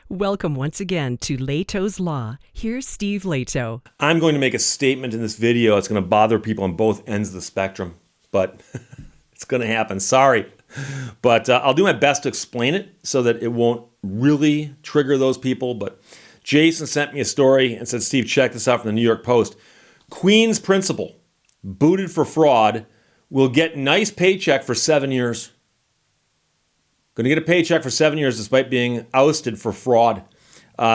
Welcome once again to Lehto's Law. Here's Steve Lehto. I'm going to make a statement in this video. It's going to bother people on both ends of the spectrum, but it's going to happen. Sorry. But I'll do my best to explain it so that it won't really trigger those people. But Jason sent me a story and said, Steve, check this out from the New York Post. Queens principal, booted for fraud, will get nice paycheck for 7 years. Going to get a paycheck for 7 years despite being ousted for fraud.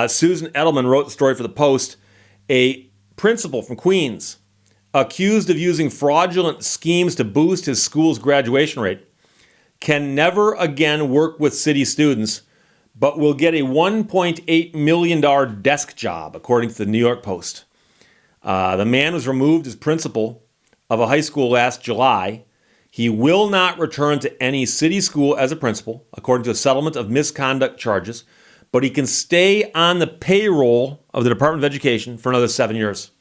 Susan Edelman wrote the story for the Post. A principal from Queens, accused of using fraudulent schemes to boost his school's graduation rate, can never again work with city students, but will get a $1.8 million desk job, according to the New York Post. The man was removed as principal of a high school last July. He will not return to any city school as a principal, according to a settlement of misconduct charges, but he can stay on the payroll of the Department of Education for another 7 years.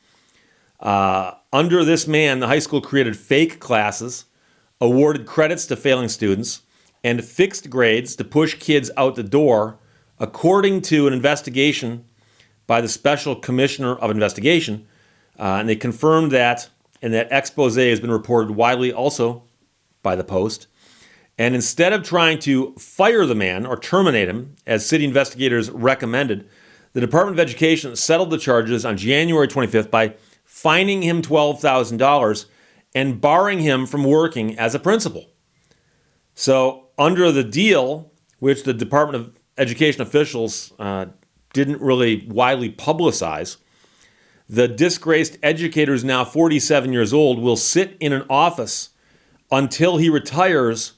Under this man, the high school created fake classes, awarded credits to failing students, and fixed grades to push kids out the door, according to an investigation by the Special Commissioner of Investigation. And they confirmed that, and that expose has been reported widely also by the Post. And instead of trying to fire the man or terminate him, as city investigators recommended, the Department of Education settled the charges on January 25th by fining him $12,000 and barring him from working as a principal. So under the deal, which the Department of Education officials didn't really widely publicize, the disgraced educator, who's now 47 years old, will sit in an office until he retires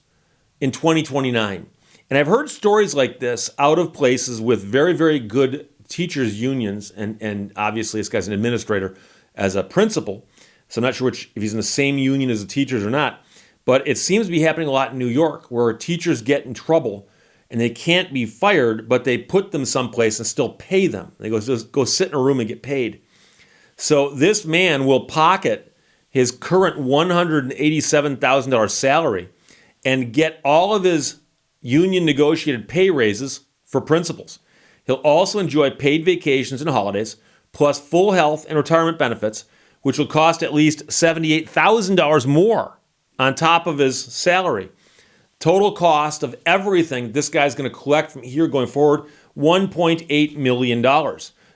in 2029. And I've heard stories like this out of places with very, very good teachers' unions, and obviously this guy's an administrator as a principal, so I'm not sure if he's in the same union as the teachers or not, but it seems to be happening a lot in New York, where teachers get in trouble and they can't be fired, but they put them someplace and still pay them. They just go sit in a room and get paid. So this man will pocket his current $187,000 salary and get all of his union negotiated pay raises for principals. He'll also enjoy paid vacations and holidays, plus full health and retirement benefits, which will cost at least $78,000 more on top of his salary. Total cost of everything this guy's going to collect from here going forward, $1.8 million.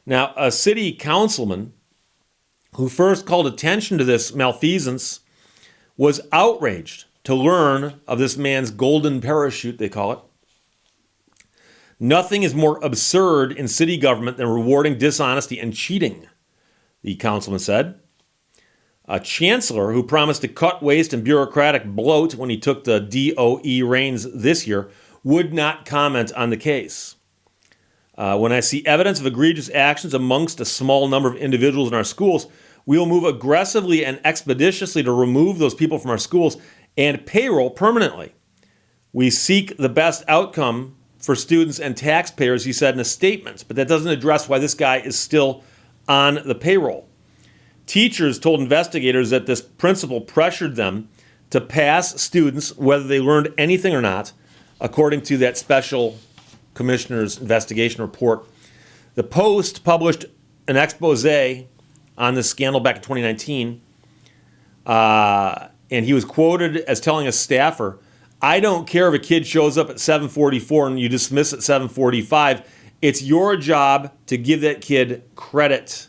Now, a city councilman who first called attention to this malfeasance was outraged to learn of this man's golden parachute, they call it. Nothing is more absurd in city government than rewarding dishonesty and cheating, the councilman said. A chancellor who promised to cut waste and bureaucratic bloat when he took the DOE reins this year would not comment on the case. When I see evidence of egregious actions amongst a small number of individuals in our schools, we will move aggressively and expeditiously to remove those people from our schools and payroll permanently. We seek the best outcome for students and taxpayers, he said in a statement, but that doesn't address why this guy is still on the payroll. Teachers told investigators that this principal pressured them to pass students whether they learned anything or not, according to that special commissioner's investigation report. The Post published an expose on this scandal back in 2019, and he was quoted as telling a staffer, "I don't care if a kid shows up at 7:44 and you dismiss at 7:45. It's your job to give that kid credit."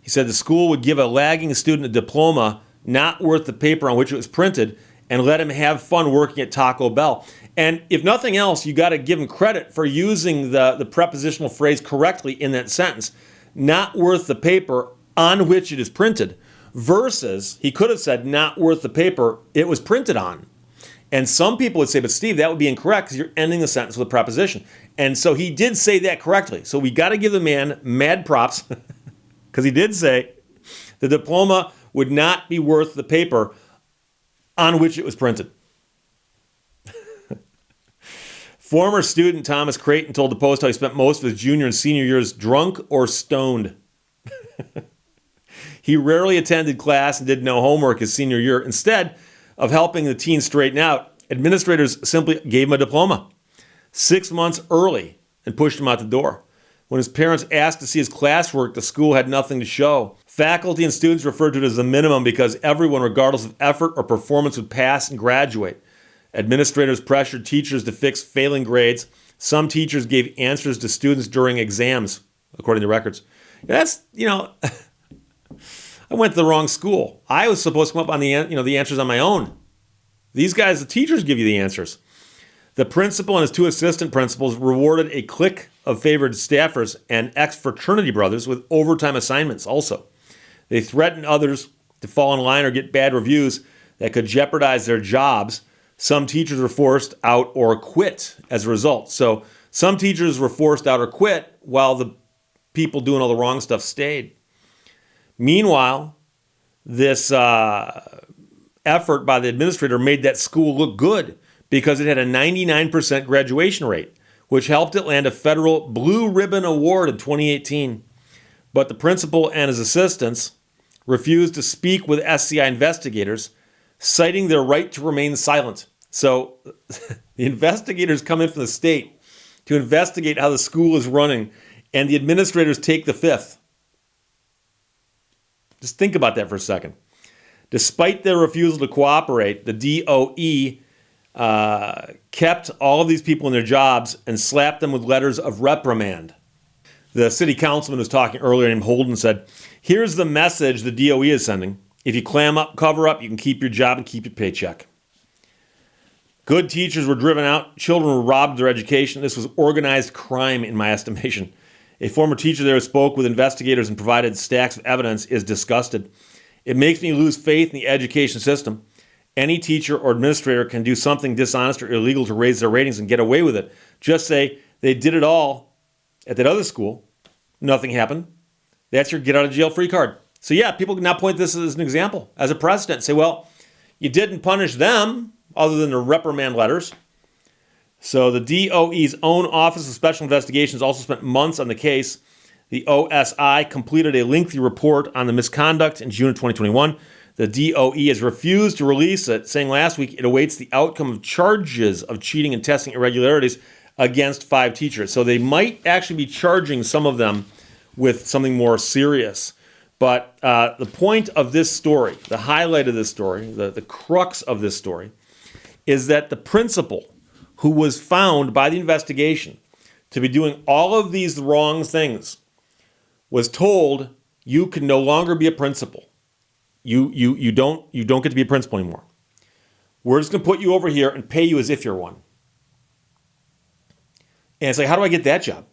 He said the school would give a lagging student a diploma not worth the paper on which it was printed and let him have fun working at Taco Bell. And if nothing else, you got to give him credit for using the prepositional phrase correctly in that sentence. Not worth the paper on which it is printed, versus he could have said not worth the paper it was printed on. And some people would say, but Steve, that would be incorrect because you're ending the sentence with a preposition. And so he did say that correctly. So we got to give the man mad props because he did say the diploma would not be worth the paper on which it was printed. Former student Thomas Creighton told the Post how he spent most of his junior and senior years drunk or stoned. He rarely attended class and did no homework his senior year. Instead of helping the teen straighten out, administrators simply gave him a diploma 6 months early and pushed him out the door. When his parents asked to see his classwork, the school had nothing to show. Faculty and students referred to it as the minimum because everyone, regardless of effort or performance, would pass and graduate. Administrators pressured teachers to fix failing grades. Some teachers gave answers to students during exams, according to records. That's, I went to the wrong school. I was supposed to come up on the answers on my own. These guys, the teachers, give you the answers. The principal and his two assistant principals rewarded a clique of favored staffers and ex-fraternity brothers with overtime assignments also. They threatened others to fall in line or get bad reviews that could jeopardize their jobs. Some teachers were forced out or quit as a result. So some teachers were forced out or quit while the people doing all the wrong stuff stayed. Meanwhile, this effort by the administrator made that school look good because it had a 99% graduation rate, which helped it land a federal Blue Ribbon Award in 2018. But the principal and his assistants refused to speak with SCI investigators, citing their right to remain silent. So the investigators come in from the state to investigate how the school is running, and the administrators take the fifth. Just think about that for a second. Despite their refusal to cooperate, the DOE kept all of these people in their jobs and slapped them with letters of reprimand. The city councilman who was talking earlier named Holden said, "Here's the message the DOE is sending. If you clam up, cover up, you can keep your job and keep your paycheck." Good teachers were driven out. Children were robbed of their education. This was organized crime in my estimation. A former teacher there who spoke with investigators and provided stacks of evidence is disgusted. "It makes me lose faith in the education system. Any teacher or administrator can do something dishonest or illegal to raise their ratings and get away with it. Just say they did it all at that other school. Nothing happened. That's your get out of jail free card." So yeah, people can now point this as an example, as a precedent. Say, well, you didn't punish them other than the reprimand letters. So the DOE's own Office of Special Investigations also spent months on the case. The OSI completed a lengthy report on the misconduct in June of 2021. The DOE has refused to release it, saying last week it awaits the outcome of charges of cheating and testing irregularities against 5 teachers. So they might actually be charging some of them with something more serious. But the point of this story, the highlight of this story, the crux of this story, is that the principal who was found by the investigation to be doing all of these wrong things was told, you can no longer be a principal. You don't get to be a principal anymore. We're just going to put you over here and pay you as if you're one. And it's like, how do I get that job?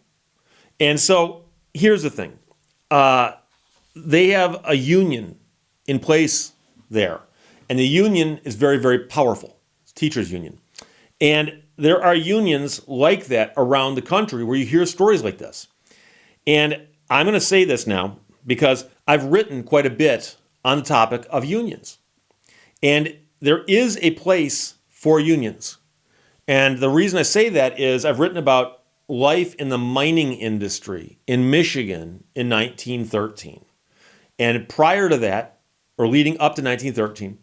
And so here's the thing. They have a union in place there. And the union is very, very powerful. It's a teachers' union. And there are unions like that around the country where you hear stories like this. And I'm going to say this now because I've written quite a bit on the topic of unions. And there is a place for unions. And the reason I say that is I've written about life in the mining industry in Michigan in 1913. And prior to that, or leading up to 1913,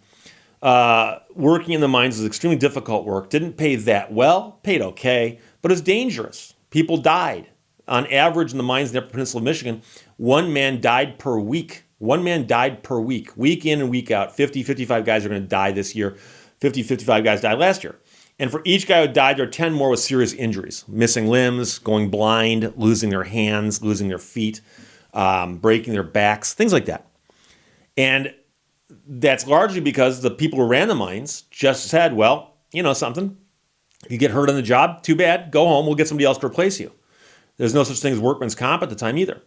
working in the mines was extremely difficult work. Didn't pay that well, paid okay, but it was dangerous. People died. On average, in the mines in the Upper Peninsula of Michigan, 1 man died per week. 1 man died per week, week in and week out. 50, 55 guys are going to die this year. 50, 55 guys died last year. And for each guy who died, there are 10 more with serious injuries. Missing limbs, going blind, losing their hands, losing their feet, breaking their backs, things like that. And that's largely because the people who ran the mines just said, well, you know something, if you get hurt on the job, too bad, go home, we'll get somebody else to replace you. There's no such thing as workman's comp at the time either.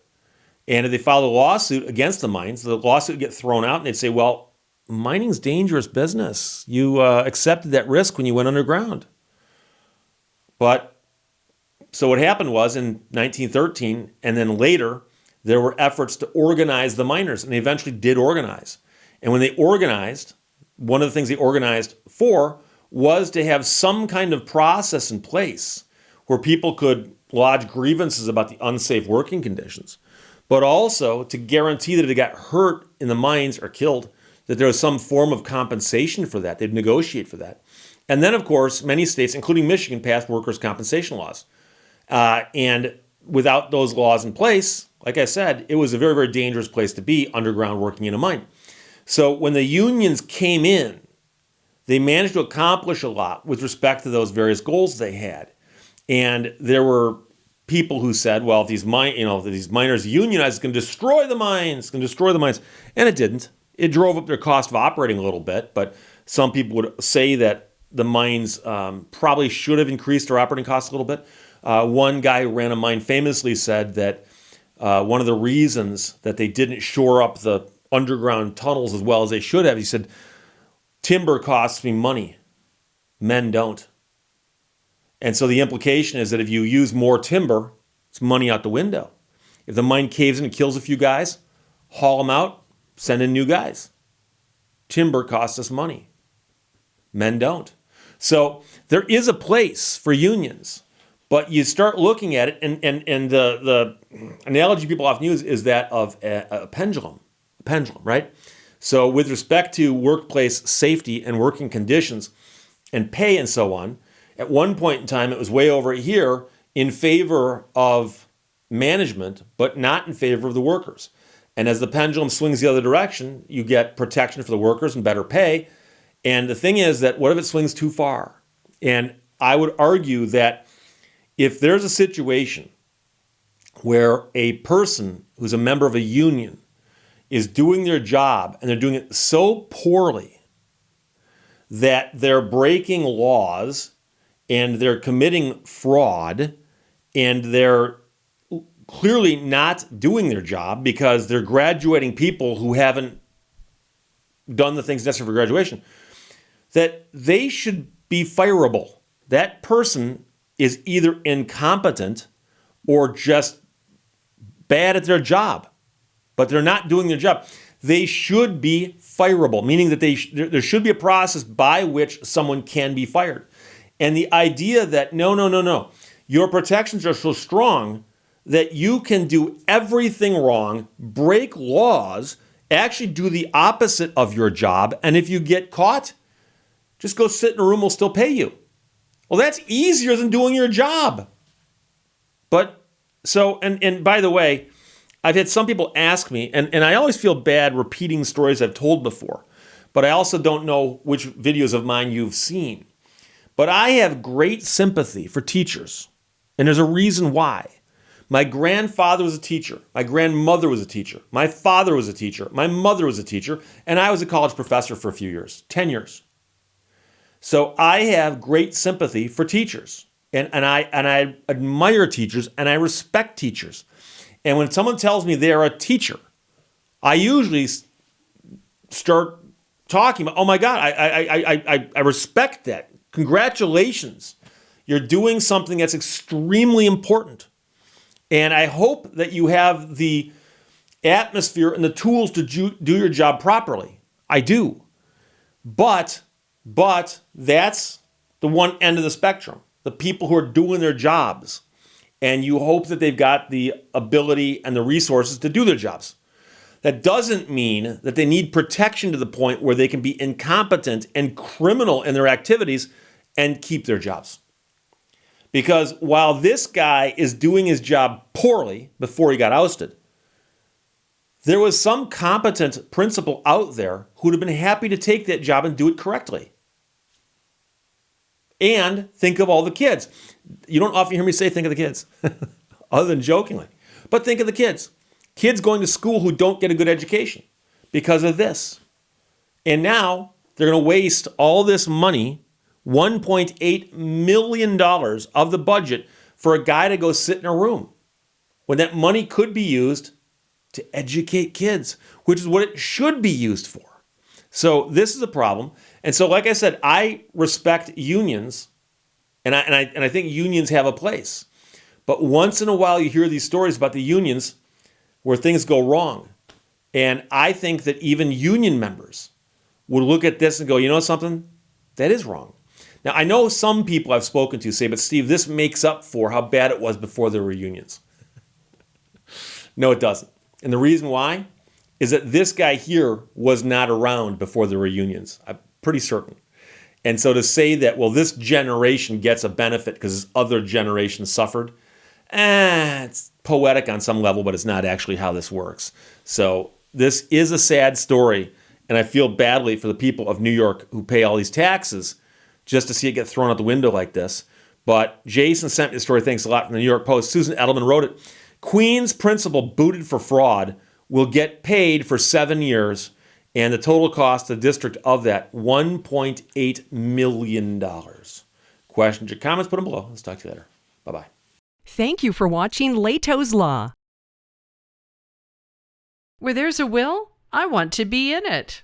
And if they filed a lawsuit against the mines, the lawsuit would get thrown out and they'd say, well, mining's dangerous business. You accepted that risk when you went underground. But so what happened was in 1913 and then later, there were efforts to organize the miners, and they eventually did organize. And when they organized, one of the things they organized for was to have some kind of process in place where people could lodge grievances about the unsafe working conditions, but also to guarantee that if they got hurt in the mines or killed, that there was some form of compensation for that. They'd negotiate for that. And then, of course, many states, including Michigan, passed workers' compensation laws. And without those laws in place, like I said, it was a very, very dangerous place to be, underground working in a mine. So when the unions came in, they managed to accomplish a lot with respect to those various goals they had. And there were people who said, well, if these miners unionize, it's going to destroy the mines, And it didn't. It drove up their cost of operating a little bit, but some people would say that the mines probably should have increased their operating costs a little bit. One guy who ran a mine famously said that one of the reasons that they didn't shore up the underground tunnels as well as they should have, he said, timber costs me money, men don't. And so the implication is that if you use more timber, it's money out the window. If the mine caves in and kills a few guys, haul them out, send in new guys. Timber costs us money. Men don't. So there is a place for unions, but you start looking at it, and the analogy people often use is that of a pendulum, right? So with respect to workplace safety and working conditions and pay and so on, at one point in time, it was way over here in favor of management, but not in favor of the workers. And as the pendulum swings the other direction, you get protection for the workers and better pay. And the thing is that what if it swings too far? And I would argue that if there's a situation where a person who's a member of a union is doing their job and they're doing it so poorly that they're breaking laws and they're committing fraud and they're clearly not doing their job because they're graduating people who haven't done the things necessary for graduation, that they should be fireable. That person is either incompetent or just bad at their job, but they're not doing their job. They should be fireable, meaning that there should be a process by which someone can be fired. And the idea that no, your protections are so strong that you can do everything wrong, break laws, actually do the opposite of your job, and if you get caught, just go sit in a room, we'll still pay you. Well, that's easier than doing your job. But so, and by the way, I've had some people ask me, and I always feel bad repeating stories I've told before, but I also don't know which videos of mine you've seen. But I have great sympathy for teachers, and there's a reason why. My grandfather was a teacher. My grandmother was a teacher. My father was a teacher. My mother was a teacher, and I was a college professor for a few years, 10 years. So I have great sympathy for teachers, and I admire teachers, and I respect teachers. And when someone tells me they're a teacher, I usually start talking about, oh my God, I respect that. Congratulations. You're doing something that's extremely important. And I hope that you have the atmosphere and the tools to do your job properly. I do. But that's the one end of the spectrum, the people who are doing their jobs. And you hope that they've got the ability and the resources to do their jobs. That doesn't mean that they need protection to the point where they can be incompetent and criminal in their activities and keep their jobs. Because while this guy is doing his job poorly before he got ousted, there was some competent principal out there who'd have been happy to take that job and do it correctly. And think of all the kids. You don't often hear me say think of the kids, other than jokingly. But think of the kids. Kids going to school who don't get a good education because of this. And now they're going to waste all this money, $1.8 million of the budget, for a guy to go sit in a room when that money could be used to educate kids, which is what it should be used for. So this is a problem. And so, like I said, I respect unions, and I think unions have a place. But once in a while, you hear these stories about the unions where things go wrong. And I think that even union members would look at this and go, you know something? That is wrong. Now, I know some people I've spoken to say, but Steve, this makes up for how bad it was before there were unions. No, it doesn't. And the reason why is that this guy here was not around before there were unions. I'm pretty certain. And so to say that, well, this generation gets a benefit because this other generation suffered, It's poetic on some level, but it's not actually how this works. So this is a sad story, and I feel badly for the people of New York who pay all these taxes just to see it get thrown out the window like this. But Jason sent me the story, thanks a lot, from the New York Post. Susan Edelman wrote it. Queens principal booted for fraud will get paid for 7 years, and the total cost to the district of that, $1.8 million. Questions or comments, put them below. Let's talk to you later. Bye-bye. Thank you for watching Lehto's Law. Where there's a will, I want to be in it.